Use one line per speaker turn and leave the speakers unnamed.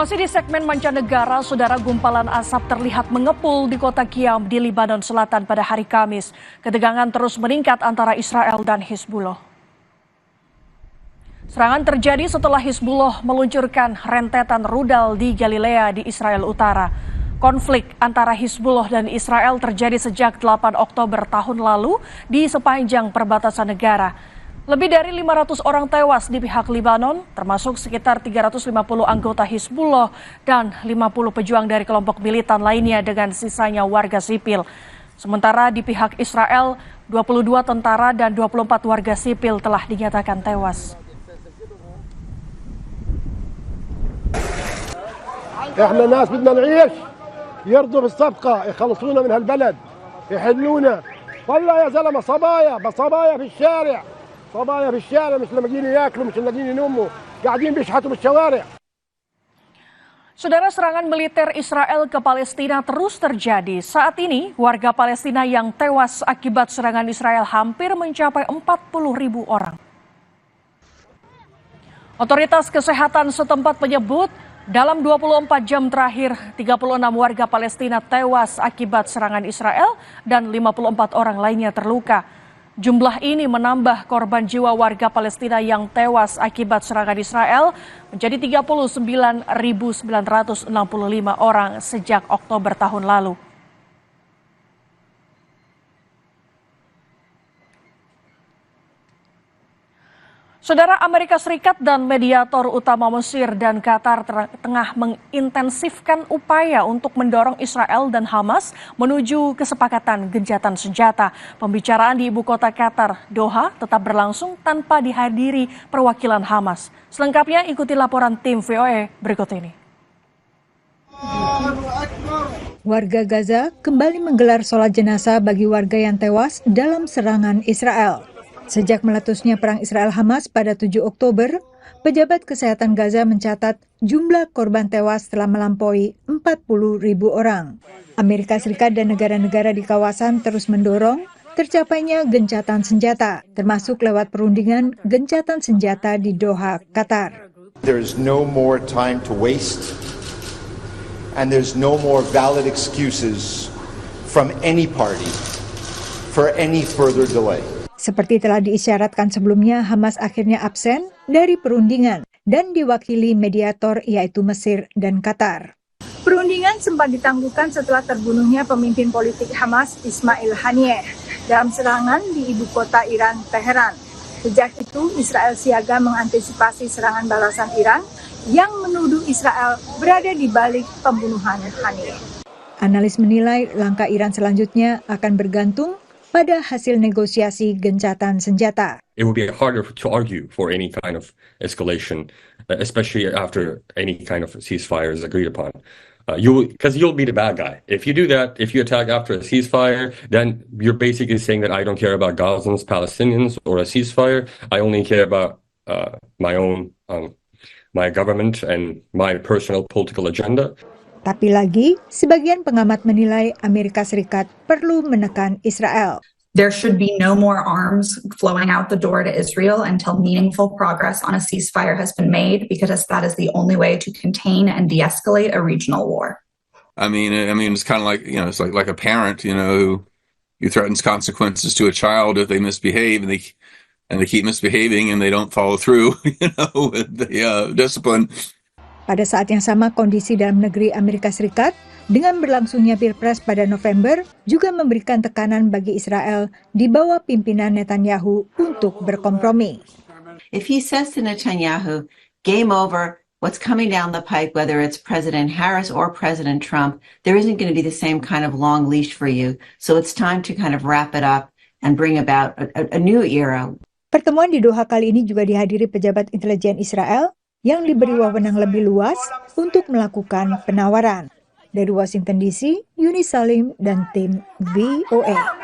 Masih di segmen mancanegara, saudara, gumpalan asap terlihat mengepul di kota Qiyam di Lebanon Selatan pada hari Kamis. Ketegangan terus meningkat antara Israel dan Hizbullah. Serangan terjadi setelah Hizbullah meluncurkan rentetan rudal di Galilea di Israel Utara. Konflik antara Hizbullah dan Israel terjadi sejak 8 Oktober tahun lalu di sepanjang perbatasan negara. Lebih dari 500 orang tewas di pihak Lebanon, termasuk sekitar 350 anggota Hizbullah dan 50 pejuang dari kelompok militan lainnya dengan sisanya warga sipil. Sementara di pihak Israel, 22 tentara dan 24 warga sipil telah dinyatakan tewas.
احنا ناس بدنا نعيش يرضوا بالصفقة يخلصونا من هالبلد يحلونا والله يا زلمة صبايا في الشارع مش لاقيين ياكلوا مش لاقيين ينوموا قاعدين بيشحتوا بالشوارع.
Saudara, serangan militer Israel ke Palestina terus terjadi. Saat ini warga Palestina yang tewas akibat serangan Israel hampir mencapai 40.000 orang. Otoritas kesehatan setempat menyebut dalam 24 jam terakhir, 36 warga Palestina tewas akibat serangan Israel dan 54 orang lainnya terluka. Jumlah ini menambah korban jiwa warga Palestina yang tewas akibat serangan Israel menjadi 39.965 orang sejak Oktober tahun lalu. Saudara, Amerika Serikat dan mediator utama Mesir dan Qatar tengah mengintensifkan upaya untuk mendorong Israel dan Hamas menuju kesepakatan gencatan senjata. Pembicaraan di ibu kota Qatar, Doha, tetap berlangsung tanpa dihadiri perwakilan Hamas. Selengkapnya ikuti laporan tim VOA berikut ini.
Warga Gaza kembali menggelar sholat jenazah bagi warga yang tewas dalam serangan Israel. Sejak meletusnya perang Israel-Hamas pada 7 Oktober, pejabat kesehatan Gaza mencatat jumlah korban tewas telah melampaui 40.000 orang. Amerika Serikat dan negara-negara di kawasan terus mendorong tercapainya gencatan senjata, termasuk lewat perundingan gencatan senjata di Doha, Qatar.
There's no more time to waste, and there's no more valid excuses from any party for any further delay.
Seperti telah diisyaratkan sebelumnya, Hamas akhirnya absen dari perundingan dan diwakili mediator yaitu Mesir dan Qatar. Perundingan sempat ditangguhkan setelah terbunuhnya pemimpin politik Hamas Ismail Haniyeh dalam serangan di ibu kota Iran, Teheran. Sejak itu, Israel siaga mengantisipasi serangan balasan Iran yang menuduh Israel berada di balik pembunuhan Haniyeh. Analis menilai langkah Iran selanjutnya akan bergantung pada hasil negosiasi gencatan senjata.
It would be harder to argue for any kind of escalation, especially after any kind of ceasefire is agreed upon. Because you'll be the bad guy. If you do that, if you attack after a ceasefire, then you're basically saying that I don't care about Gazans, Palestinians, or a ceasefire. I only care about my own, my government and my personal political agenda.
Tapi lagi, sebagian pengamat menilai Amerika Serikat perlu menekan Israel.
There should be no more arms flowing out the door to Israel until meaningful progress on a ceasefire has been made, because that is the only way to contain and de-escalate a regional war.
I mean, it's kind of like, it's like a parent, who threatens consequences to a child if they misbehave, and they keep misbehaving and they don't follow through, with the discipline.
Pada saat yang sama, kondisi dalam negeri Amerika Serikat dengan berlangsungnya Pilpres pada November juga memberikan tekanan bagi Israel di bawah pimpinan Netanyahu untuk berkompromi.
If he says to Netanyahu, game over, what's coming down the pike, whether it's President Harris or President Trump, there isn't going to be the same kind of long leash for you. So it's time to kind of wrap it up and bring about a new era.
Pertemuan di Doha kali ini juga dihadiri pejabat intelijen Israel yang diberi wewenang lebih luas untuk melakukan penawaran. Dari Washington DC, Yuni Salim dan tim VOA.